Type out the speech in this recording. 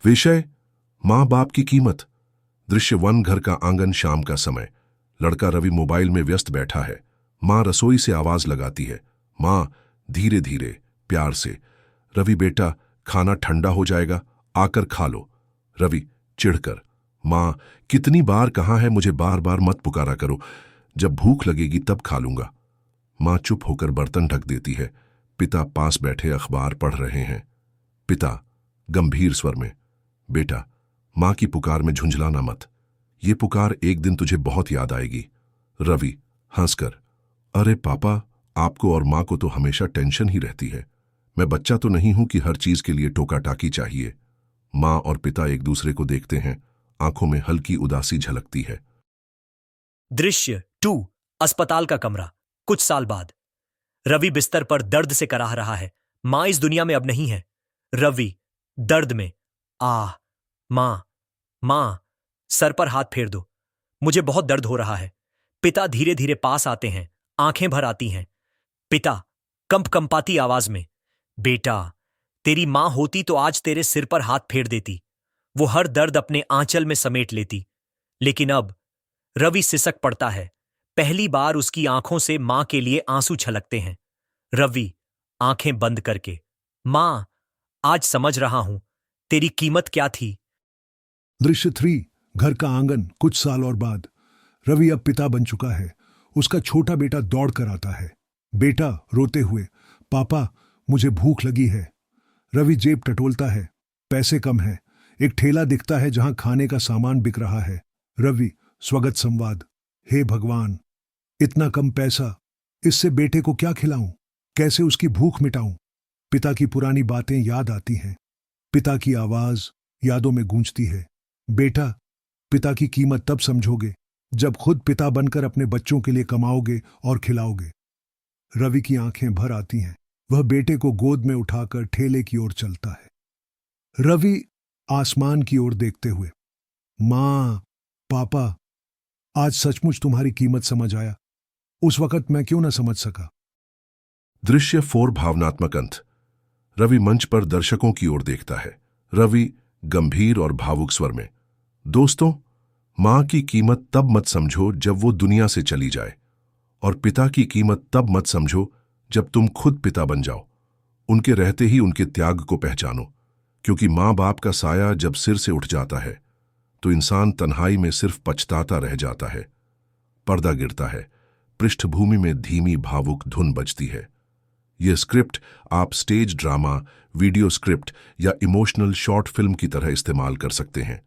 विषय माँ बाप की कीमत। दृश्य 1, घर का आंगन, शाम का समय। लड़का रवि मोबाइल में व्यस्त बैठा है। माँ रसोई से आवाज लगाती है, माँ, धीरे धीरे, प्यार से। रवि, बेटा, खाना ठंडा हो जाएगा, आकर खा लो। रवि चिढ़कर, माँ, कितनी बार कहा है मुझे बार बार मत पुकारा करो, जब भूख लगेगी तब खा लूंगा। माँ चुप होकर बर्तन ढक देती है। पिता पास बैठे अखबार पढ़ रहे हैं। पिता गंभीर स्वर में, बेटा, माँ की पुकार में झुंझलाना मत, ये पुकार एक दिन तुझे बहुत याद आएगी। रवि हंसकर, अरे पापा, आपको और माँ को तो हमेशा टेंशन ही रहती है। मैं बच्चा तो नहीं हूं कि हर चीज के लिए टोका टाकी चाहिए। माँ और पिता एक दूसरे को देखते हैं, आंखों में हल्की उदासी झलकती है। दृश्य 2, अस्पताल का कमरा। कुछ साल बाद रवि बिस्तर पर दर्द से कराह रहा है। मां इस दुनिया में अब नहीं है। रवि दर्द में, आह, मां, मां, सर पर हाथ फेर दो, मुझे बहुत दर्द हो रहा है। पिता धीरे धीरे पास आते हैं, आंखें भर आती हैं। पिता कंपकंपाती आवाज में, बेटा, तेरी मां होती तो आज तेरे सिर पर हाथ फेर देती, वो हर दर्द अपने आंचल में समेट लेती। लेकिन अब रवि सिसक पड़ता है। पहली बार उसकी आंखों से मां के लिए आंसू छलकते हैं। रवि आंखें बंद करके, मां, आज समझ रहा हूं तेरी कीमत क्या थी। दृश्य 3, घर का आंगन, कुछ साल और बाद। रवि अब पिता बन चुका है। उसका छोटा बेटा दौड़ कर आता है। बेटा रोते हुए, पापा, मुझे भूख लगी है। रवि जेब टटोलता है। पैसे कम है। एक ठेला दिखता है जहां खाने का सामान बिक रहा है। रवि स्वगत संवाद, हे भगवान, इतना कम पैसा, इससे बेटे को क्या खिलाऊं, कैसे उसकी भूख मिटाऊं। पिता की पुरानी बातें याद आती हैं। पिता की आवाज यादों में गूंजती है, बेटा, पिता की कीमत तब समझोगे जब खुद पिता बनकर अपने बच्चों के लिए कमाओगे और खिलाओगे। रवि की आंखें भर आती हैं। वह बेटे को गोद में उठाकर ठेले की ओर चलता है। रवि आसमान की ओर देखते हुए, मां, पापा, आज सचमुच तुम्हारी कीमत समझ आया। उस वक्त मैं क्यों ना समझ सका। दृश्य 4, भावनात्मक अंत। रवि मंच पर दर्शकों की ओर देखता है। रवि गंभीर और भावुक स्वर में, दोस्तों, मां की कीमत तब मत समझो जब वो दुनिया से चली जाए, और पिता की कीमत तब मत समझो जब तुम खुद पिता बन जाओ। उनके रहते ही उनके त्याग को पहचानो, क्योंकि मां बाप का साया जब सिर से उठ जाता है तो इंसान तन्हाई में सिर्फ पछताता रह जाता है। पर्दा गिरता है। पृष्ठभूमि में धीमी भावुक धुन बजती है। यह स्क्रिप्ट आप स्टेज ड्रामा, वीडियो स्क्रिप्ट या इमोशनल शॉर्ट फिल्म की तरह इस्तेमाल कर सकते हैं।